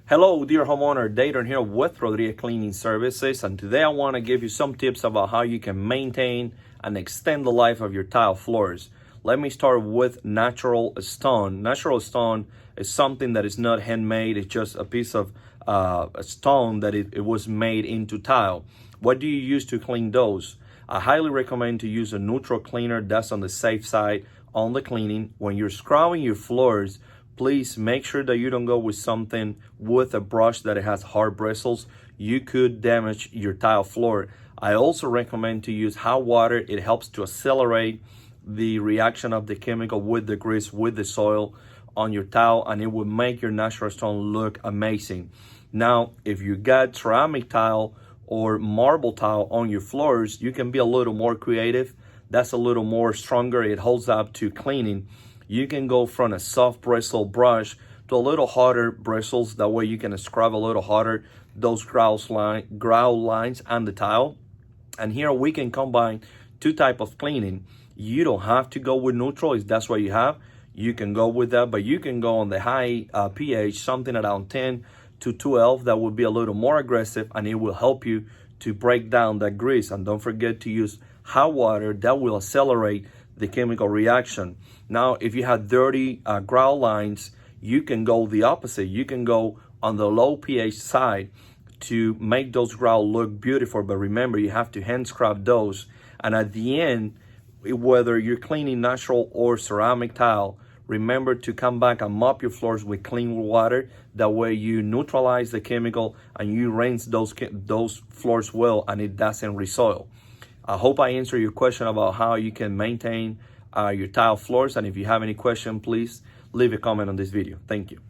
Hello, dear homeowner, Dayton here with Rodriguez Cleaning Services, and today I want to give you some tips about how you can maintain and extend the life of your tile floors. Let me start with natural stone. Natural stone is something that is not handmade. It's just a piece of stone that it was made into tile. What do you use to clean those? I highly recommend to use a neutral cleaner. That's on the safe side on the cleaning. When you're scrubbing your floors, please make sure that you don't go with something with a brush that it has hard bristles. You could damage your tile floor. I also recommend to use hot water. It helps to accelerate the reaction of the chemical with the grease, with the soil on your tile, and it will make your natural stone look amazing. Now, if you got ceramic tile or marble tile on your floors, you can be a little more creative. That's a little more stronger. It holds up to cleaning. You can go from a soft bristle brush to a little harder bristles. That way you can scrub a little harder those growl lines on the tile. And here we can combine two types of cleaning. You don't have to go with neutral if that's what you have. You can go with that, but you can go on the high pH, something around 10 to 12. That would be a little more aggressive, and it will help you to break down that grease. And don't forget to use hot water. That will accelerate the chemical reaction. Now, if you have dirty growl lines, you can go the opposite. You can go on the low pH side to make those growl look beautiful. But remember, you have to hand scrub those. And at the end, whether you're cleaning natural or ceramic tile, remember to come back and mop your floors with clean water. That way you neutralize the chemical and you rinse those floors well, and it doesn't resoil. I hope I answered your question about how you can maintain your tile floors. And if you have any question, please leave a comment on this video. Thank you.